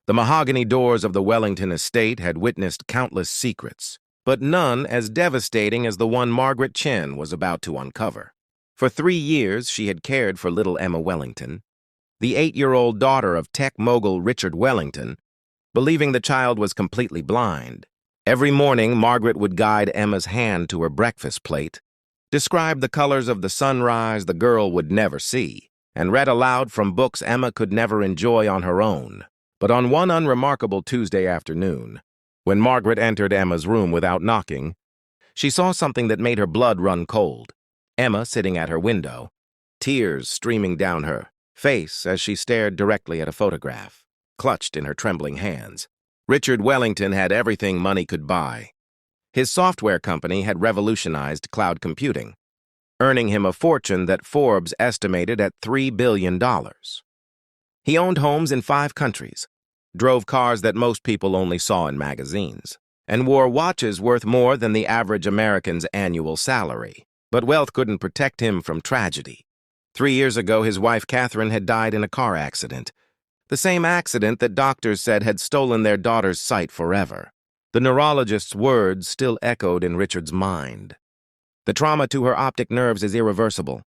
The mahogany doors of the Wellington estate had witnessed countless secrets, but none as devastating as the one Margaret Chen was about to uncover. For 3 years, she had cared for little Emma Wellington, the 8-year-old daughter of tech mogul Richard Wellington, believing the child was completely blind. Every morning, Margaret would guide Emma's hand to her breakfast plate, describe the colors of the sunrise the girl would never see, and read aloud from books Emma could never enjoy on her own. But on one unremarkable Tuesday afternoon, when Margaret entered Emma's room without knocking, she saw something that made her blood run cold. Emma sitting at her window, tears streaming down her face as she stared directly at a photograph, clutched in her trembling hands. Richard Wellington had everything money could buy. His software company had revolutionized cloud computing, earning him a fortune that Forbes estimated at $3 billion. He owned homes in 5 countries, drove cars that most people only saw in magazines, and wore watches worth more than the average American's annual salary. But wealth couldn't protect him from tragedy. 3 years ago, his wife Catherine had died in a car accident, the same accident that doctors said had stolen their daughter's sight forever. The neurologist's words still echoed in Richard's mind. The trauma to her optic nerves is irreversible.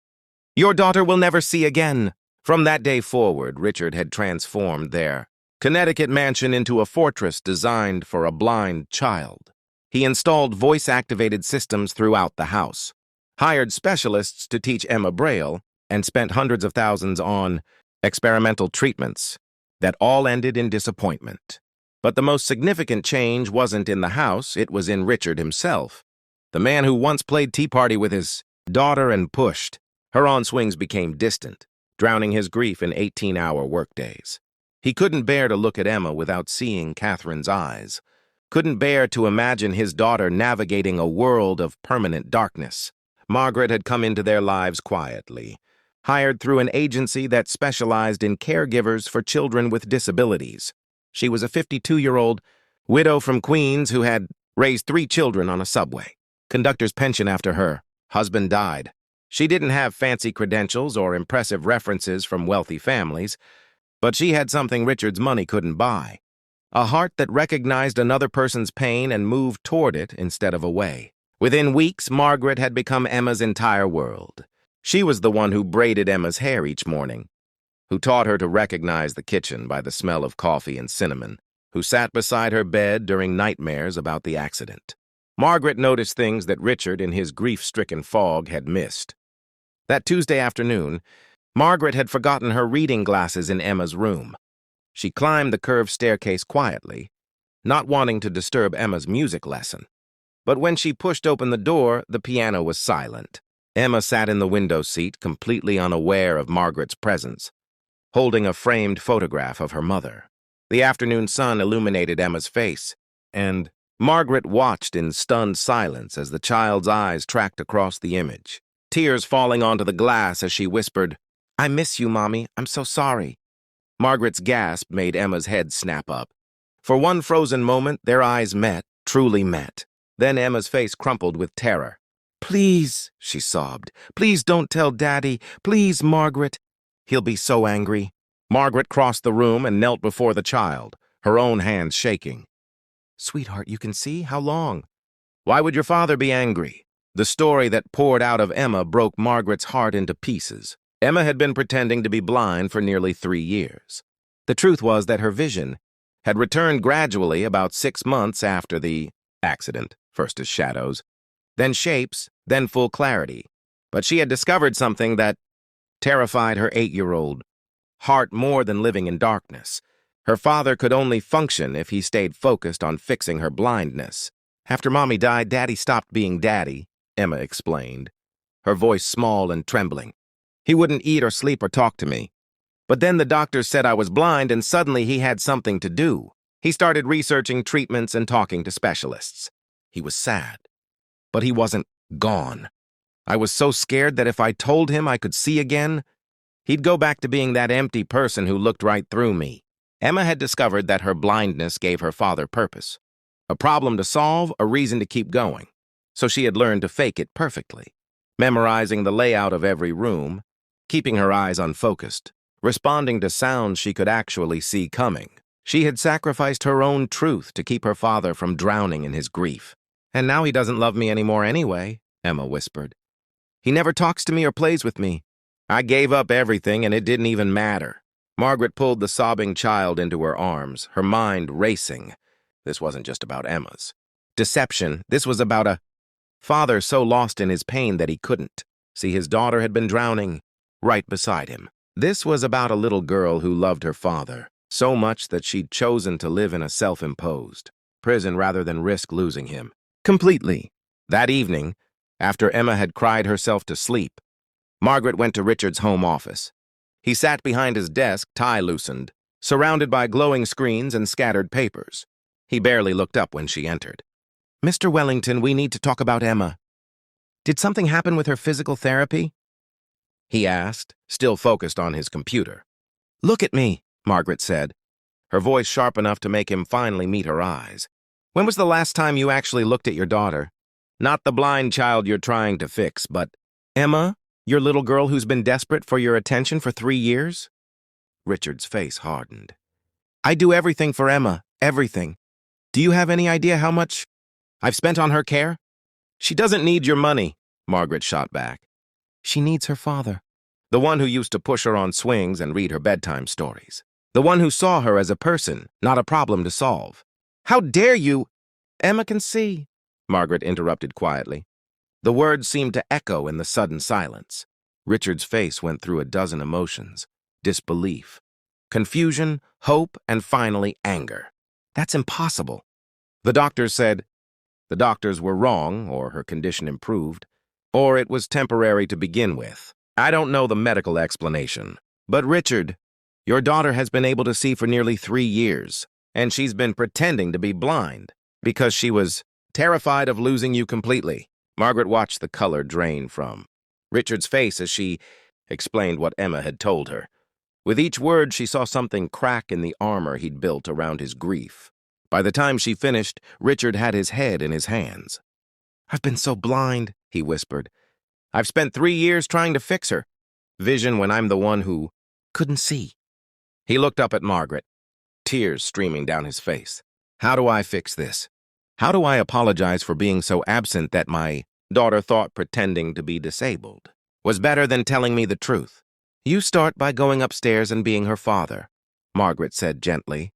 Your daughter will never see again. From that day forward, Richard had transformed their Connecticut mansion into a fortress designed for a blind child. He installed voice-activated systems throughout the house, hired specialists to teach Emma Braille, and spent hundreds of thousands on experimental treatments that all ended in disappointment. But the most significant change wasn't in the house, it was in Richard himself. The man who once played tea party with his daughter and pushed her on swings became distant, drowning his grief in 18-hour workdays. He couldn't bear to look at Emma without seeing Catherine's eyes, couldn't bear to imagine his daughter navigating a world of permanent darkness. Margaret had come into their lives quietly, hired through an agency that specialized in caregivers for children with disabilities. She was a 52-year-old widow from Queens who had raised 3 children on a subway. Conductor's pension after her husband died. She didn't have fancy credentials or impressive references from wealthy families, but she had something Richard's money couldn't buy. A heart that recognized another person's pain and moved toward it instead of away. Within weeks, Margaret had become Emma's entire world. She was the one who braided Emma's hair each morning, who taught her to recognize the kitchen by the smell of coffee and cinnamon, who sat beside her bed during nightmares about the accident. Margaret noticed things that Richard, in his grief-stricken fog, had missed. That Tuesday afternoon, Margaret had forgotten her reading glasses in Emma's room. She climbed the curved staircase quietly, not wanting to disturb Emma's music lesson. But when she pushed open the door, the piano was silent. Emma sat in the window seat, completely unaware of Margaret's presence, holding a framed photograph of her mother. The afternoon sun illuminated Emma's face, and Margaret watched in stunned silence as the child's eyes tracked across the image, tears falling onto the glass as she whispered, "I miss you, Mommy. I'm so sorry." Margaret's gasp made Emma's head snap up. For one frozen moment, their eyes met, truly met. Then Emma's face crumpled with terror. "Please," she sobbed. "Please don't tell Daddy. Please, Margaret. He'll be so angry." Margaret crossed the room and knelt before the child, her own hands shaking. "Sweetheart, you can see? How long?" "Why would your father be angry?" The story that poured out of Emma broke Margaret's heart into pieces. Emma had been pretending to be blind for nearly 3 years. The truth was that her vision had returned gradually about 6 months after the accident, first as shadows, then shapes, then full clarity. But she had discovered something that terrified her 8-year-old heart more than living in darkness. Her father could only function if he stayed focused on fixing her blindness. "After Mommy died, Daddy stopped being Daddy," Emma explained, her voice small and trembling. "He wouldn't eat or sleep or talk to me. But then the doctors said I was blind, and suddenly he had something to do. He started researching treatments and talking to specialists. He was sad, but he wasn't gone. I was so scared that if I told him I could see again, he'd go back to being that empty person who looked right through me." Emma had discovered that her blindness gave her father purpose. A problem to solve, a reason to keep going. So she had learned to fake it perfectly, memorizing the layout of every room, keeping her eyes unfocused, responding to sounds she could actually see coming. She had sacrificed her own truth to keep her father from drowning in his grief. "And now he doesn't love me anymore anyway," Emma whispered. "He never talks to me or plays with me. I gave up everything and it didn't even matter." Margaret pulled the sobbing child into her arms, her mind racing. This wasn't just about Emma's deception. This was about a father so lost in his pain that he couldn't see his daughter had been drowning right beside him. This was about a little girl who loved her father so much that she'd chosen to live in a self-imposed prison rather than risk losing him completely. That evening, after Emma had cried herself to sleep, Margaret went to Richard's home office. He sat behind his desk, tie loosened, surrounded by glowing screens and scattered papers. He barely looked up when she entered. "Mr. Wellington, we need to talk about Emma. Did something happen with her physical therapy?" he asked, still focused on his computer. "Look at me," Margaret said, her voice sharp enough to make him finally meet her eyes. "When was the last time you actually looked at your daughter? Not the blind child you're trying to fix, but Emma, your little girl who's been desperate for your attention for 3 years?" Richard's face hardened. "I do everything for Emma, everything. Do you have any idea how much I've spent on her care?" "She doesn't need your money," Margaret shot back. "She needs her father. The one who used to push her on swings and read her bedtime stories. The one who saw her as a person, not a problem to solve." "How dare you?" "Emma can see," Margaret interrupted quietly. The words seemed to echo in the sudden silence. Richard's face went through a dozen emotions: disbelief, confusion, hope, and finally anger. "That's impossible." The doctors said the doctors were wrong, or her condition improved, or it was temporary to begin with. I don't know the medical explanation. But Richard, your daughter has been able to see for nearly 3 years, and she's been pretending to be blind because she was terrified of losing you completely. Margaret watched the color drain from Richard's face as she explained what Emma had told her. With each word, she saw something crack in the armor he'd built around his grief. By the time she finished, Richard had his head in his hands. "I've been so blind," he whispered. "I've spent 3 years trying to fix her. Vision when I'm the one who couldn't see." He looked up at Margaret, tears streaming down his face. "How do I fix this? How do I apologize for being so absent that my daughter thought pretending to be disabled was better than telling me the truth?" "You start by going upstairs and being her father," Margaret said gently.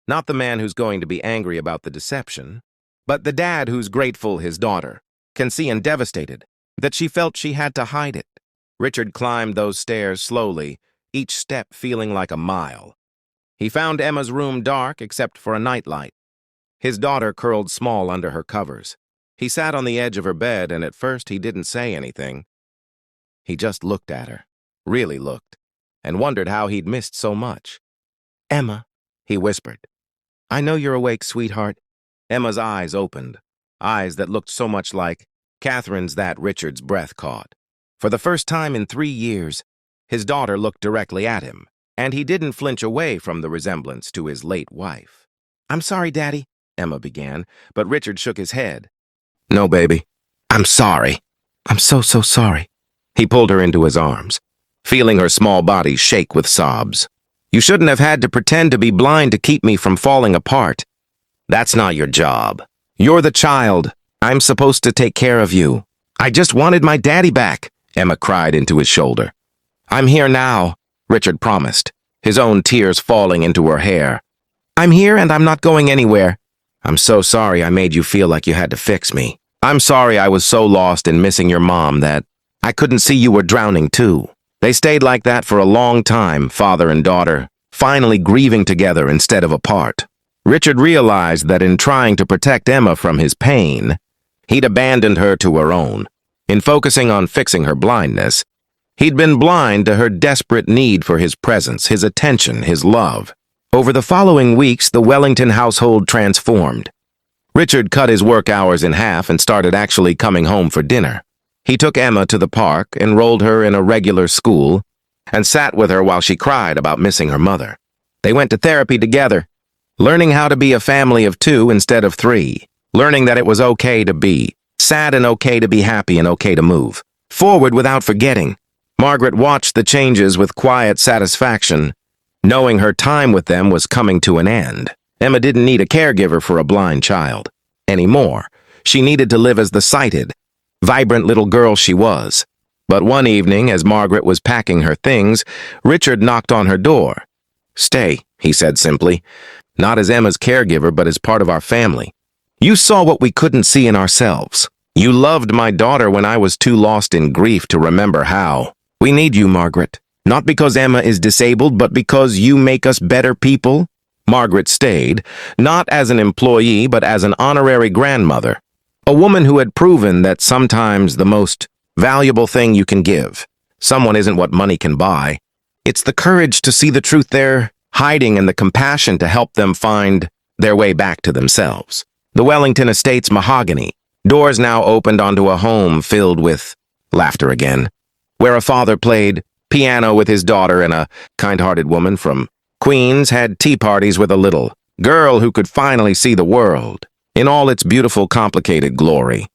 Not the man who's going to be angry about the deception, but the dad who's grateful his daughter can see and devastated that she felt she had to hide it. Richard climbed those stairs slowly, each step feeling like a mile. He found Emma's room dark except for a nightlight. His daughter curled small under her covers. He sat on the edge of her bed, and at first he didn't say anything. He just looked at her, really looked, and wondered how he'd missed so much. "Emma," he whispered. "I know you're awake, sweetheart." Emma's eyes opened, eyes that looked so much like Catherine's that Richard's breath caught. For the first time in 3 years, his daughter looked directly at him, and he didn't flinch away from the resemblance to his late wife. "I'm sorry, Daddy," Emma began, but Richard shook his head. "No, baby. I'm sorry. I'm so sorry." He pulled her into his arms, feeling her small body shake with sobs. "You shouldn't have had to pretend to be blind to keep me from falling apart. That's not your job. You're the child. I'm supposed to take care of you. I just wanted my daddy back," Emma cried into his shoulder. "I'm here now," Richard promised, his own tears falling into her hair. "I'm here and I'm not going anywhere. I'm so sorry I made you feel like you had to fix me. I'm sorry I was so lost in missing your mom that I couldn't see you were drowning too." They stayed like that for a long time, father and daughter, finally grieving together instead of apart. Richard realized that in trying to protect Emma from his pain, he'd abandoned her to her own. In focusing on fixing her blindness, he'd been blind to her desperate need for his presence, his attention, his love. Over the following weeks, the Wellington household transformed. Richard cut his work hours in half and started actually coming home for dinner. He took Emma to the park, enrolled her in a regular school, and sat with her while she cried about missing her mother. They went to therapy together, learning how to be a family of 2 instead of 3, learning that it was okay to be sad and okay to be happy and okay to move forward without forgetting. Margaret watched the changes with quiet satisfaction, knowing her time with them was coming to an end. Emma didn't need a caregiver for a blind child anymore. She needed to live as the sighted, vibrant little girl she was. But one evening, as Margaret was packing her things, Richard knocked on her door. "Stay," he said simply, "not as Emma's caregiver, but as part of our family. You saw what we couldn't see in ourselves. You loved my daughter when I was too lost in grief to remember how. We need you, Margaret. Not because Emma is disabled, but because you make us better people." Margaret stayed, not as an employee, but as an honorary grandmother, a woman who had proven that sometimes the most valuable thing you can give someone isn't what money can buy. It's the courage to see the truth they're hiding and the compassion to help them find their way back to themselves. The Wellington Estates mahogany, doors now opened onto a home filled with laughter again, where a father played piano with his daughter and a kind-hearted woman from Queens had tea parties with a little girl who could finally see the world in all its beautiful, complicated glory.